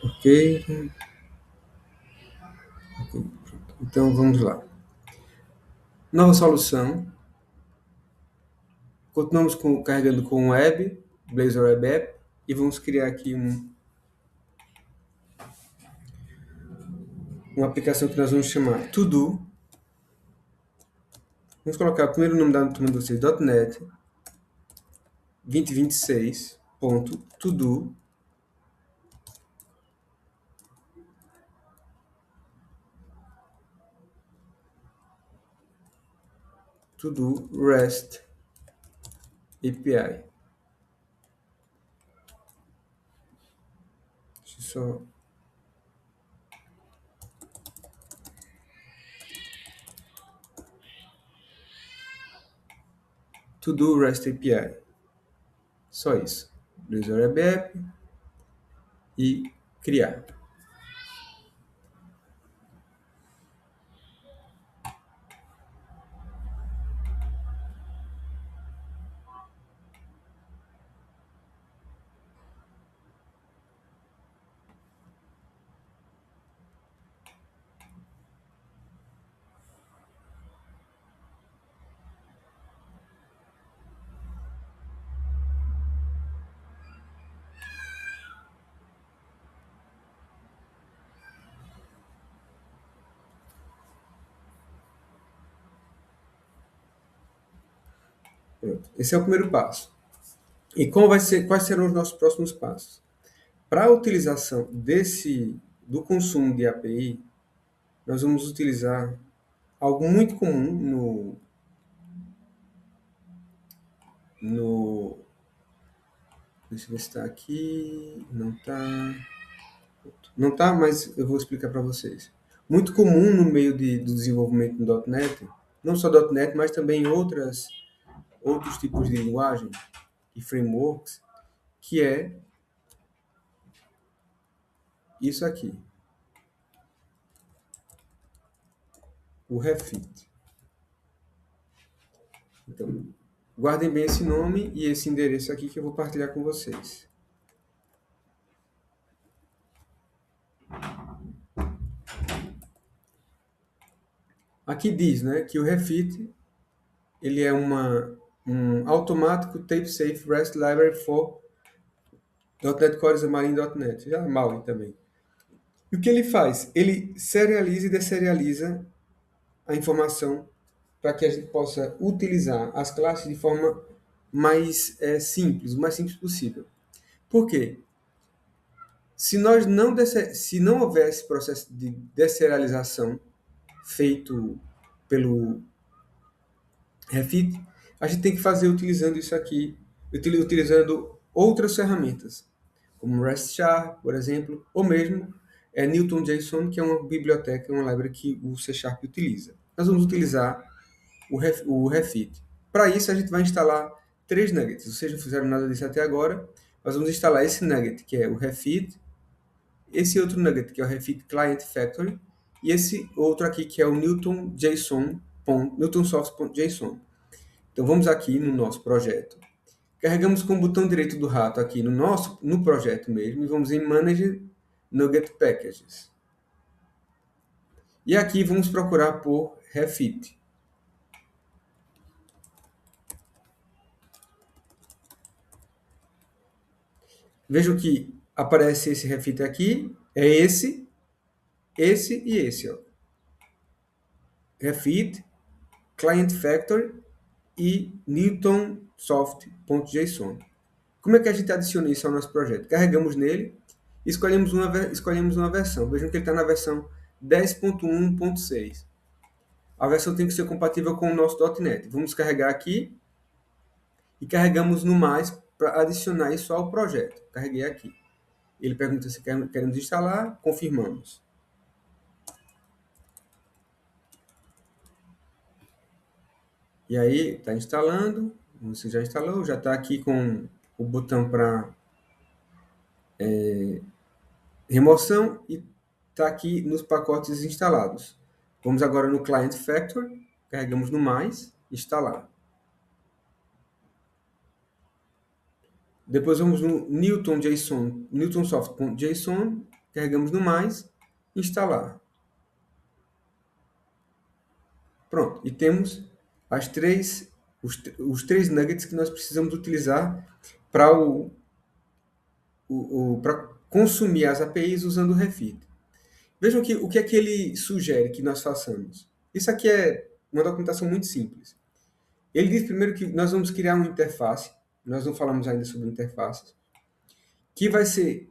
Ok, ok, pronto. Então vamos lá. Nova solução. Continuamos carregando com o web, Blazor Web App, e vamos criar aqui uma aplicação que nós vamos chamar To-Do. Vamos colocar o primeiro nome da turma de vocês, .NET 2026.todo, To-Do REST API. Deixa eu só... To-Do REST API. Só isso. Blazor Web App e criar. Pronto. Esse é o primeiro passo. E quais serão os nossos próximos passos? Para a utilização do consumo de API, nós vamos utilizar algo muito comum no deixa eu ver se está aqui. Não está. Não está, mas eu vou explicar para vocês. Muito comum no meio do desenvolvimento do .NET, não só .NET, mas também outros tipos de linguagem e frameworks, que é isso aqui, o Refit. Então, guardem bem esse nome e esse endereço aqui que eu vou partilhar com vocês. Aqui diz, né, que o Refit ele é um automático tape-safe REST library for .NET Core Xamarin.NET, já Maui também. E o que ele faz? Ele serializa e deserializa a informação para que a gente possa utilizar as classes de forma mais simples, o mais simples possível. Por quê? Se não houvesse processo de deserialização feito pelo Refit, a gente tem que fazer utilizando isso aqui, utilizando outras ferramentas, como REST-char, por exemplo, ou mesmo Newton.json, que é uma biblioteca, uma library que o C# utiliza. Nós vamos utilizar o Refit. Para isso, a gente vai instalar 3 nuggets. Vocês não fizeram nada disso até agora. Nós vamos instalar esse nugget, que é o Refit, esse outro nugget, que é o Refit Client Factory, e esse outro aqui, que é o newtonsoft.json. Então, vamos aqui no nosso projeto. Carregamos com o botão direito do rato aqui no projeto mesmo, e vamos em Manage Nugget Packages. E aqui vamos procurar por Refit. Vejam que aparece esse Refit aqui, é esse e esse. Ó. Refit, Client Factory e newtonsoft.json. Como é que a gente adiciona isso ao nosso projeto? Carregamos nele e escolhemos uma versão. Vejam que ele está na versão 10.1.6. A versão tem que ser compatível com o nosso .NET. Vamos carregar aqui e carregamos no mais para adicionar isso ao projeto. Carreguei aqui. Ele pergunta se queremos instalar, confirmamos. E aí, está instalando. Você já instalou, já está aqui com o botão para remoção e está aqui nos pacotes instalados. Vamos agora no Client Factory, carregamos no mais, instalar. Depois vamos no newtonsoft.json carregamos no mais, instalar. Pronto, e temos os três nuggets que nós precisamos utilizar para para consumir as APIs usando o Refit. Vejam que o que é que ele sugere que nós façamos. Isso aqui é uma documentação muito simples. Ele diz primeiro que nós vamos criar uma interface, nós não falamos ainda sobre interfaces, que vai ser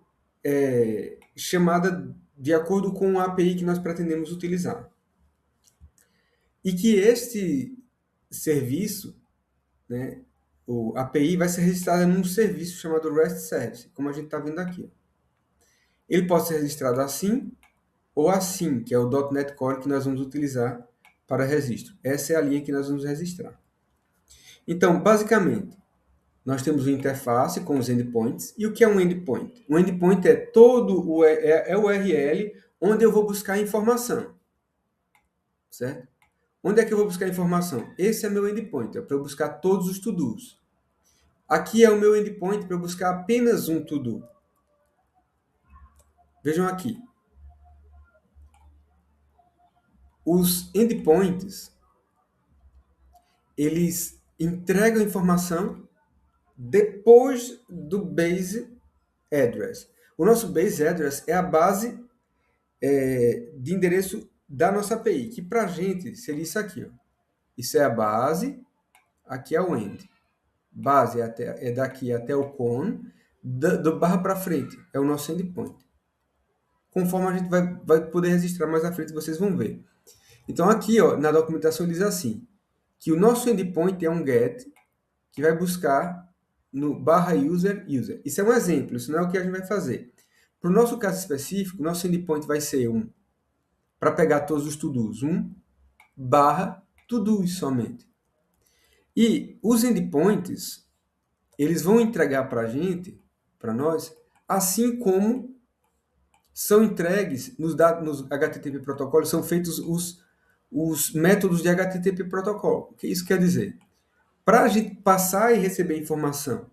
chamada de acordo com a API que nós pretendemos utilizar. E que este serviço, né, o API, vai ser registrado num serviço chamado REST Service, como a gente está vendo aqui. Ele pode ser registrado assim ou assim, que é o .NET Core que nós vamos utilizar para registro. Essa é a linha que nós vamos registrar. Então, basicamente, nós temos uma interface com os endpoints. E o que é um endpoint? Um endpoint é todo o URL onde eu vou buscar informação. Certo? Onde é que eu vou buscar informação? Esse é meu endpoint, é para eu buscar todos os to-dos. Aqui é o meu endpoint para eu buscar apenas um to-do. Vejam aqui. Os endpoints, eles entregam informação depois do base address. O nosso base address é a base de endereço da nossa API, que para a gente seria isso aqui. Ó. Isso é a base, aqui é o end. Base é daqui até o con, do barra para frente é o nosso endpoint. Conforme a gente vai poder registrar mais à frente, vocês vão ver. Então aqui, ó, na documentação diz assim, que o nosso endpoint é um get que vai buscar no barra user. Isso é um exemplo, isso não é o que a gente vai fazer. Para o nosso caso específico, nosso endpoint vai ser para pegar todos os to-dos, barra to-dos somente. E os endpoints, eles vão entregar para a gente, para nós, assim como são entregues nos HTTP protocolos, são feitos os métodos de HTTP protocolo. O que isso quer dizer? Para a gente passar e receber informação,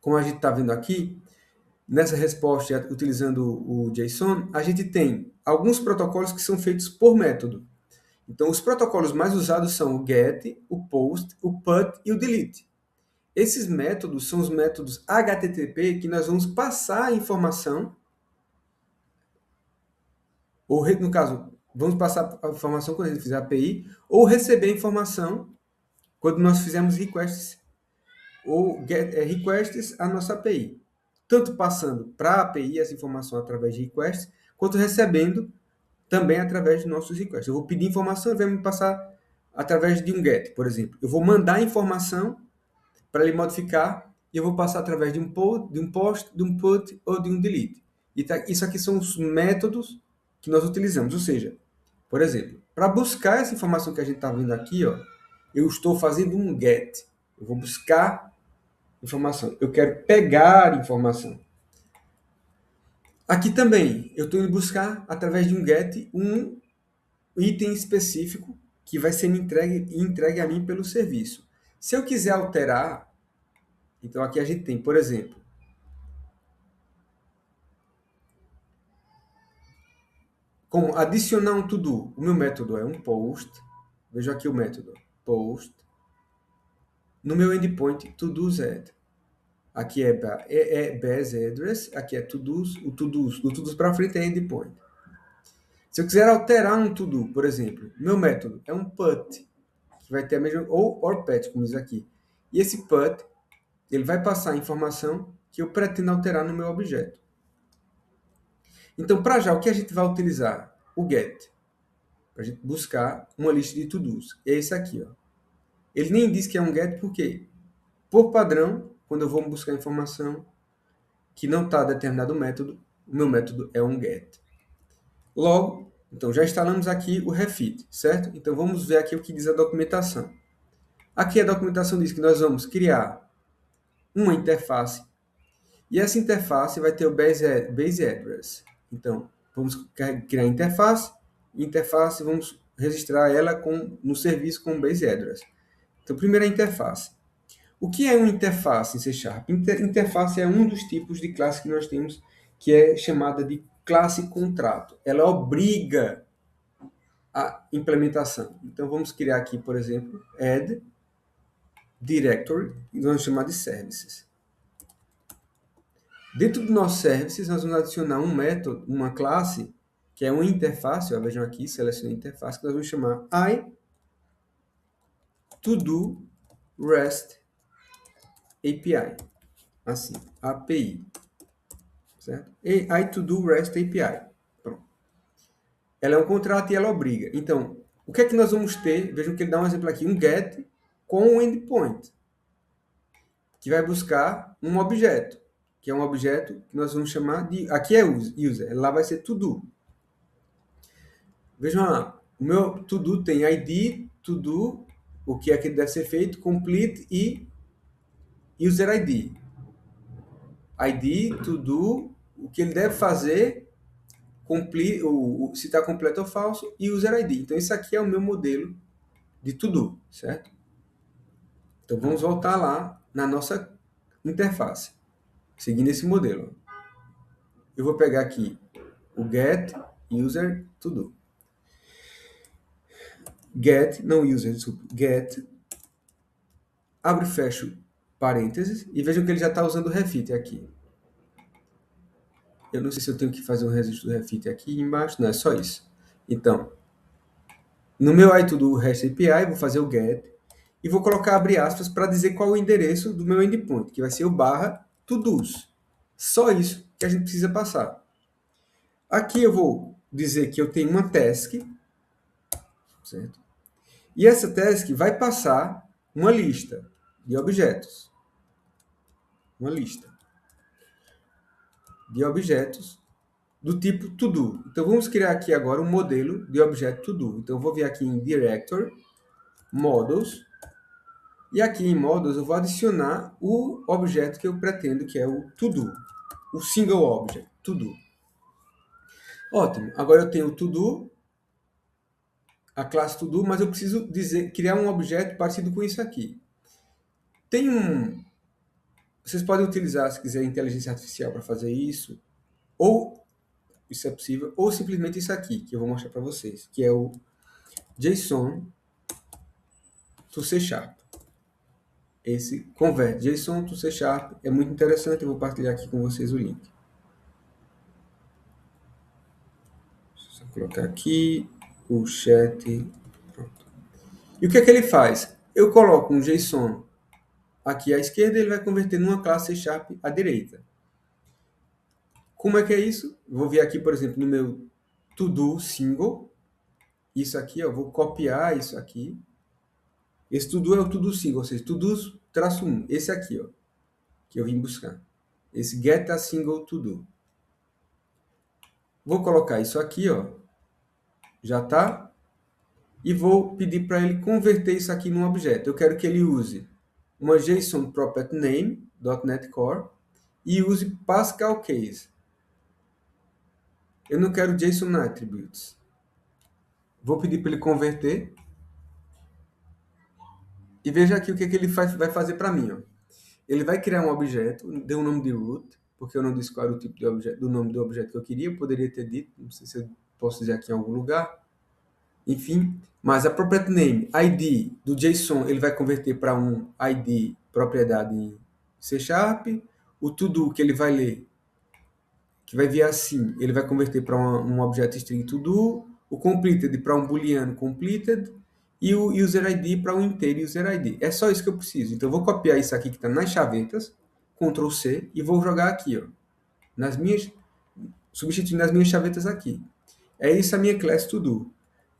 como a gente está vendo aqui, nessa resposta utilizando o JSON, a gente tem alguns protocolos que são feitos por método. Então, os protocolos mais usados são o GET, o POST, o PUT e o DELETE. Esses métodos são os métodos HTTP que nós vamos passar a informação, ou no caso, vamos passar a informação quando a gente fizer a API, ou receber a informação quando nós fizermos requests, ou requests à nossa API. Tanto passando para a API essa informação através de requests, quanto recebendo também através de nossos requests. Eu vou pedir informação e vai me passar através de um GET, por exemplo. Eu vou mandar informação para ele modificar e eu vou passar através de um post, de um put ou de um delete. E isso aqui são os métodos que nós utilizamos. Ou seja, por exemplo, para buscar essa informação que a gente está vendo aqui, ó, eu estou fazendo um GET. Eu vou buscar informação. Eu quero pegar informação. Aqui também, eu estou indo buscar, através de um GET, um item específico que vai ser entregue a mim pelo serviço. Se eu quiser alterar, então aqui a gente tem, por exemplo, como adicionar um to-do. O meu método é um post. Veja aqui o método. Post. No meu endpoint, to-dos add. Aqui é base address, aqui é to-dos, o to-dos para frente é endpoint. Se eu quiser alterar um to-do, por exemplo, meu método é um put, que vai ter a mesma, ou pet, como diz aqui. E esse put, ele vai passar a informação que eu pretendo alterar no meu objeto. Então, para já, o que a gente vai utilizar? O get, para a gente buscar uma lista de to-dos. É esse aqui, ó. Ele nem diz que é um get, porque, por padrão, quando eu vou buscar informação que não está determinado método, o meu método é um get. Logo, então já instalamos aqui o Refit, certo? Então vamos ver aqui o que diz a documentação. Aqui a documentação diz que nós vamos criar uma interface e essa interface vai ter o base address. Então, vamos criar a interface vamos registrar ela no serviço com o base address. Então, primeiro a interface. O que é uma interface em C Sharp? Interface é um dos tipos de classe que nós temos que é chamada de classe contrato. Ela obriga a implementação. Então, vamos criar aqui, por exemplo, add directory, e vamos chamar de services. Dentro do nosso services, nós vamos adicionar um método, uma classe, que é uma interface, ó, vejam aqui, selecione a interface, que nós vamos chamar i-to-do REST API. Assim, API. Certo? E i-to-do REST API. Pronto. Ela é um contrato e ela obriga. Então, o que é que nós vamos ter? Vejam que ele dá um exemplo aqui, um get com um endpoint, que vai buscar um objeto, que é um objeto que nós vamos chamar de... Aqui é user, lá vai ser to-do. Vejam lá, o meu to-do tem ID, to-do, o que é que deve ser feito, complete e user ID. ID, to-do, o que ele deve fazer, se está completo ou falso, e user ID. Então, isso aqui é o meu modelo de to-do, certo? Então, vamos voltar lá na nossa interface, seguindo esse modelo. Eu vou pegar aqui o get user to-do. Get, não user, desculpa, get, abre e fecha parênteses, e vejam que ele já está usando o refit aqui. Eu não sei se eu tenho que fazer um registro do refit aqui embaixo, não, é só isso. Então, no meu i-to-do REST API, vou fazer o get, e vou colocar abre aspas para dizer qual é o endereço do meu endpoint, que vai ser o barra to-dos. Só isso que a gente precisa passar. Aqui eu vou dizer que eu tenho uma task, certo? E essa task vai passar uma lista de objetos. Uma lista de objetos do tipo to-do. Então, vamos criar aqui agora um modelo de objeto to-do. Então, eu vou vir aqui em Director, Models, e aqui em Models eu vou adicionar o objeto que eu pretendo, que é o to-do. O single object, to-do. Ótimo. Agora eu tenho o to-do, a classe to-do, mas eu preciso criar um objeto parecido com isso aqui. Vocês podem utilizar, se quiser, inteligência artificial para fazer isso, ou isso é possível, ou simplesmente isso aqui, que eu vou mostrar para vocês, que é o JSON to C#. Esse converte JSON to C#, é muito interessante, eu vou partilhar aqui com vocês o link. Deixa eu colocar aqui o chat. Pronto. E o que é que ele faz? Eu coloco um JSON aqui à esquerda, ele vai converter numa classe C# à direita. Como é que é isso? Vou vir aqui, por exemplo, no meu to-do single. Isso aqui, ó, vou copiar isso aqui. Esse to-do é o to-do single, ou seja, to-do-1. Esse aqui, ó, que eu vim buscar. Esse get a single to-do. Vou colocar isso aqui, ó. Já tá? E vou pedir para ele converter isso aqui num objeto. Eu quero que ele use uma JSON property name, .NET Core, e use Pascal Case. Eu não quero JSON Attributes. Vou pedir para ele converter. E veja aqui o que ele vai fazer para mim. Ó. Ele vai criar um objeto, deu o nome de root, porque eu não disse qual era o tipo de objeto, do nome do objeto que eu queria. Eu poderia ter dito, não sei se eu posso dizer aqui em algum lugar. Enfim, mas a property name, ID do JSON, ele vai converter para um ID, propriedade em C#. O to-do que ele vai ler, que vai vir assim, ele vai converter para um objeto string to-do, o completed para um booleano completed, e o user ID para um inteiro user ID. É só isso que eu preciso. Então, eu vou copiar isso aqui que está nas chavetas, Ctrl C, e vou jogar aqui, ó, substituindo as minhas chavetas aqui. É isso a minha class to-do.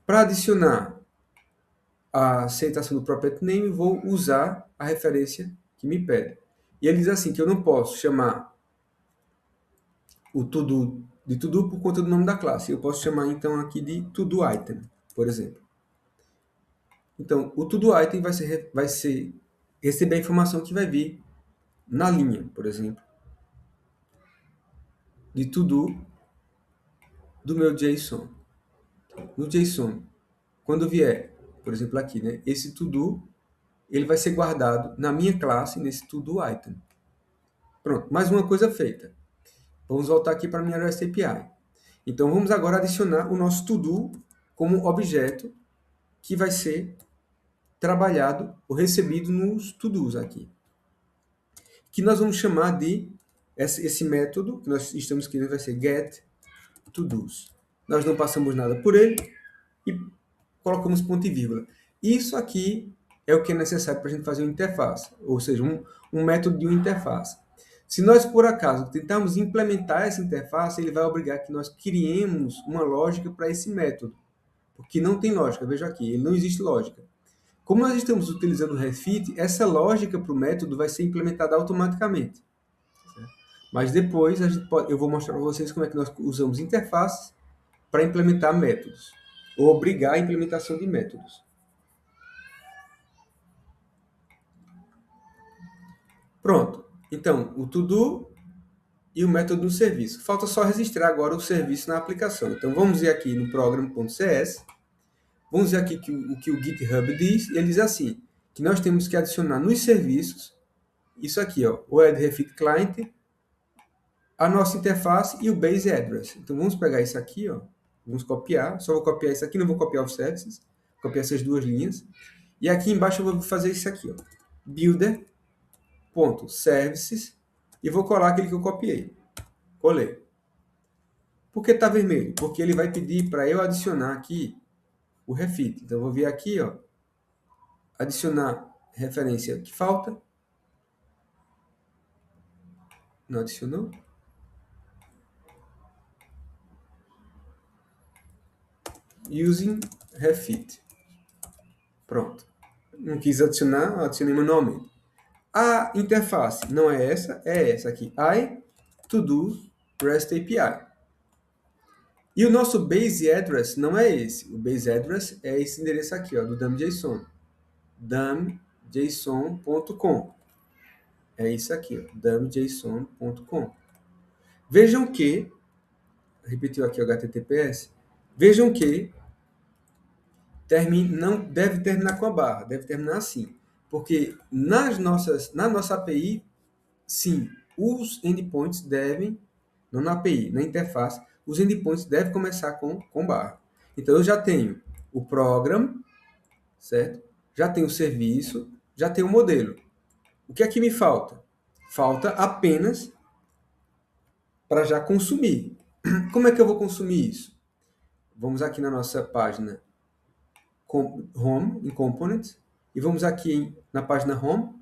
Para adicionar a aceitação do property name, vou usar a referência que me pede. E ele diz assim, que eu não posso chamar o to-do de to-do por conta do nome da classe. Eu posso chamar, então, aqui de to-do item, por exemplo. Então, o to-do item vai receber a informação que vai vir na linha, por exemplo, de to-do do meu JSON. No JSON, quando vier, por exemplo, aqui, né, esse to-do, ele vai ser guardado na minha classe, nesse to-do item. Pronto, mais uma coisa feita. Vamos voltar aqui para a minha REST API. Então, vamos agora adicionar o nosso to-do como objeto que vai ser trabalhado ou recebido nos to-dos aqui. Que nós vamos chamar de, esse método que nós estamos querendo vai ser get to-dos. Nós não passamos nada por ele e colocamos ponto e vírgula. Isso aqui é o que é necessário para a gente fazer uma interface, ou seja, um método de uma interface. Se nós, por acaso, tentarmos implementar essa interface, ele vai obrigar que nós criemos uma lógica para esse método, porque não tem lógica, veja aqui, ele não existe lógica. Como nós estamos utilizando o refit, essa lógica para o método vai ser implementada automaticamente. Certo? Mas depois eu vou mostrar para vocês como é que nós usamos interfaces para implementar métodos, ou obrigar a implementação de métodos. Pronto. Então, o to-do e o método do serviço. Falta só registrar agora o serviço na aplicação. Então, vamos ver aqui no program.cs. Vamos ver aqui o que o GitHub diz. Ele diz assim, que nós temos que adicionar nos serviços, isso aqui, ó, o Add Refit Client, a nossa interface e o Base Address. Então, vamos pegar isso aqui, ó, vamos copiar. Só vou copiar isso aqui, não vou copiar os services. Vou copiar essas duas linhas. E aqui embaixo eu vou fazer isso aqui, ó, builder.services, e vou colar aquele que eu copiei. Colei. Por que está vermelho? Porque ele vai pedir para eu adicionar aqui o refit. Então, eu vou vir aqui, ó, adicionar referência que falta. Não adicionou? Using refit. Pronto. Não quis adicionar, adicionei manualmente. A interface não é essa aqui. I to do REST API. E o nosso base address não é esse. O base address é esse endereço aqui, ó, do dumb.json. dumb.json.com. É isso aqui, ó, dumb.json.com. Vejam que, repetiu aqui o HTTPS, vejam que não deve terminar com a barra, deve terminar assim. Porque na nossa API, sim, os endpoints devem, não na API, na interface, os endpoints devem começar com barra. Então, eu já tenho o program, certo? Já tenho o serviço, já tenho o modelo. O que é que me falta? Falta apenas para já consumir. Como é que eu vou consumir isso? Vamos aqui na nossa página Home, em Components, e vamos aqui na página Home,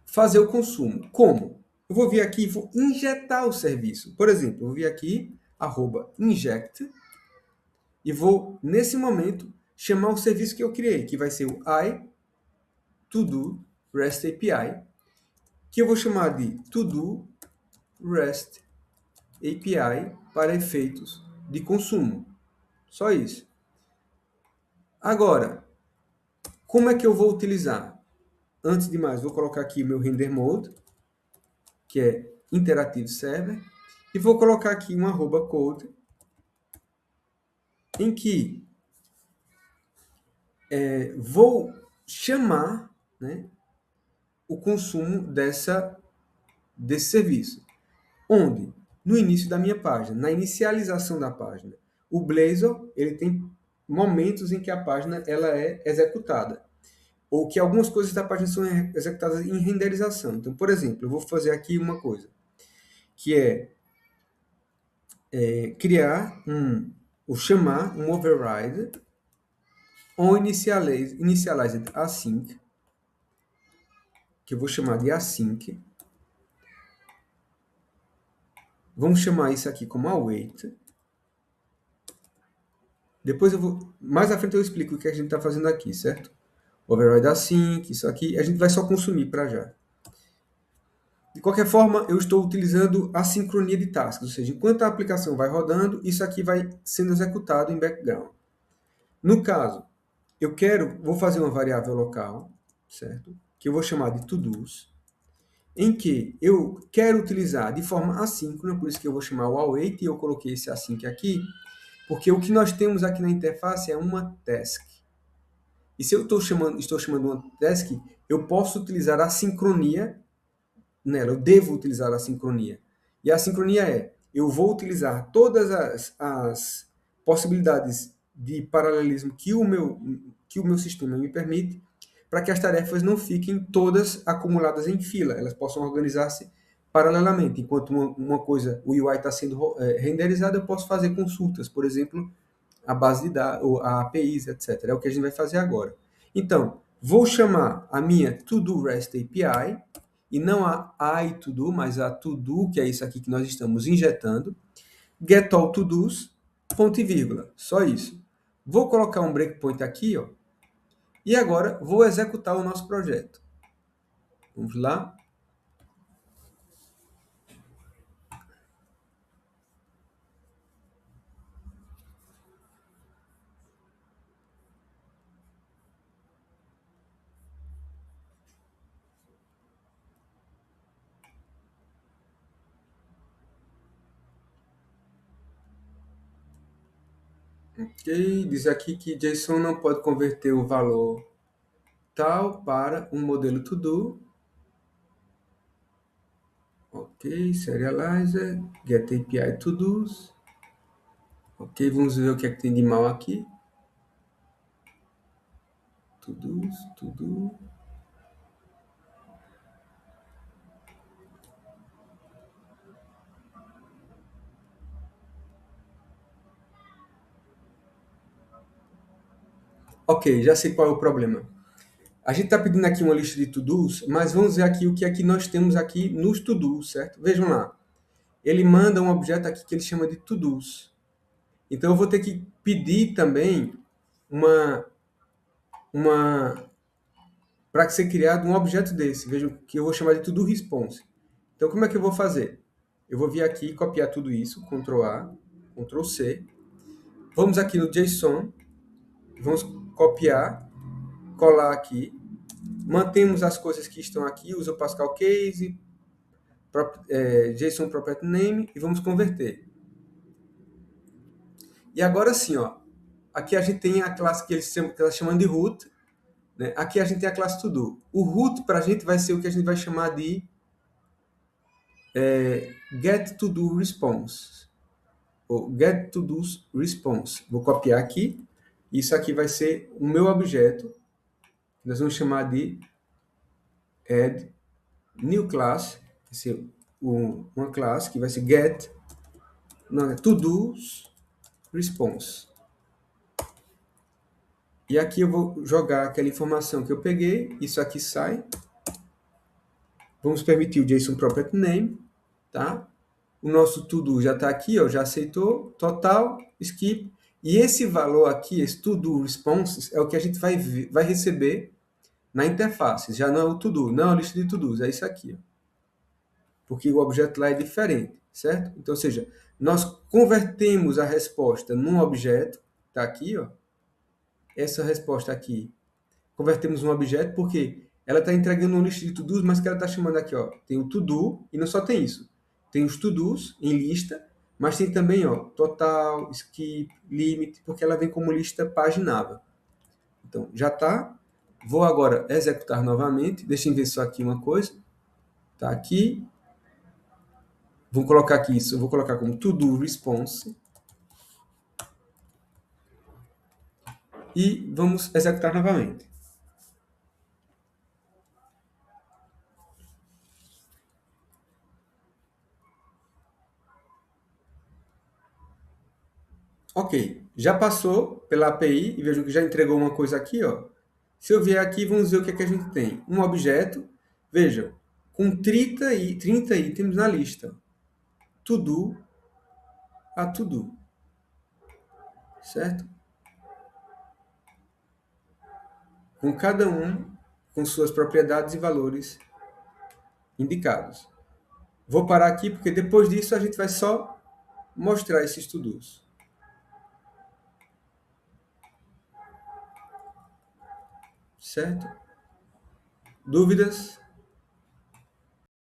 fazer o consumo. Como? Eu vou vir aqui e vou injetar o serviço. Por exemplo, eu vou vir aqui, @inject, e vou, nesse momento, chamar o serviço que eu criei, que vai ser o i-to-do REST API, que eu vou chamar de to-do REST API para efeitos de consumo. Só isso. Agora, como é que eu vou utilizar? Antes de mais, vou colocar aqui o meu render mode, que é Interactive Server, e vou colocar aqui um @code, em que vou chamar, né, o consumo desse serviço. Onde? No início da minha página, na inicialização da página. O Blazor, ele tem momentos em que a página ela é executada, ou que algumas coisas da página são executadas em renderização. Então, por exemplo, eu vou fazer aqui uma coisa, que é criar ou chamar um override on initialized async, que eu vou chamar de async. Vamos chamar isso aqui como await. Depois mais à frente eu explico o que a gente está fazendo aqui, certo? Override async, isso aqui, a gente vai só consumir para já. De qualquer forma, eu estou utilizando a sincronia de tasks, ou seja, enquanto a aplicação vai rodando, isso aqui vai sendo executado em background. No caso, vou fazer uma variável local, certo? Que eu vou chamar de todos, em que eu quero utilizar de forma assíncrona, por isso que eu vou chamar o await, e eu coloquei esse async aqui, porque o que nós temos aqui na interface é uma task. E se eu estou chamando uma task, eu posso utilizar a sincronia nela, eu devo utilizar a sincronia. E a sincronia é, eu vou utilizar todas as possibilidades de paralelismo que o meu sistema me permite, para que as tarefas não fiquem todas acumuladas em fila, elas possam organizar-se paralelamente. Enquanto uma coisa, o UI está sendo renderizado, eu posso fazer consultas, por exemplo, a base de dados, ou a APIs, etc. É o que a gente vai fazer agora. Então, vou chamar a minha To-Do REST API, e não a iTodo, mas a To-Do, que é isso aqui que nós estamos injetando, get all to-dos, ponto e vírgula, só isso. Vou colocar um breakpoint aqui, ó, e agora vou executar o nosso projeto. Vamos lá. Ok, diz aqui que JSON não pode converter o valor tal para um modelo to-do. Ok, serializer, get API to-dos. Ok, vamos ver o que é que tem de mal aqui. To-dos, to-do. Ok, já sei qual é o problema. A gente está pedindo aqui uma lista de to-dos, mas vamos ver aqui o que é que nós temos aqui nos to-dos, certo? Vejam lá. Ele manda um objeto aqui que ele chama de to-dos. Então eu vou ter que pedir também uma para ser criado um objeto desse. Vejam que eu vou chamar de to-do response. Então como é que eu vou fazer? Eu vou vir aqui e copiar tudo isso, Ctrl A, Ctrl C. Vamos aqui no JSON, vamos copiar, colar aqui. Mantemos as coisas que estão aqui, usa o Pascal Case, JSON Property Name e vamos converter. E agora sim, ó, aqui a gente tem a classe que eles chamam de root, né? Aqui a gente tem a classe to-do. O root para a gente vai ser o que a gente vai chamar de get to-do response, ou get to-do response. Vou copiar aqui, isso aqui vai ser o meu objeto, nós vamos chamar de add new class, vai ser uma classe que vai ser get to-do response. E aqui eu vou jogar aquela informação que eu peguei, isso aqui sai. Vamos permitir o JSON Property Name, tá? O nosso to-do já está aqui, ó, já aceitou, total, skip. E esse valor aqui, esse to-do responses, é o que a gente vai receber na interface. Já não é o to-do, não é a lista de to-dos, é isso aqui. Ó. Porque o objeto lá é diferente, certo? Então, ou seja, nós convertemos a resposta num objeto, está aqui, ó. Essa resposta aqui, convertemos um objeto porque ela está entregando uma lista de to-dos, mas que ela está chamando aqui, ó, tem o to-do, e não só tem isso. Tem os to-dos em lista, mas tem também, ó, total, skip, limit, porque ela vem como lista paginável. Então, já está. Vou agora executar novamente. Deixa eu ver só aqui uma coisa. Está aqui. Vou colocar aqui isso. Eu vou colocar como to-do response. E vamos executar novamente. Ok, já passou pela API e vejam que já entregou uma coisa aqui, ó. Se eu vier aqui, vamos ver o que é que a gente tem. Um objeto, vejam, com 30 itens na lista. To do a to do, certo? Com cada um com suas propriedades e valores indicados. Vou parar aqui porque depois disso a gente vai só mostrar esses to-dos. Certo? Dúvidas?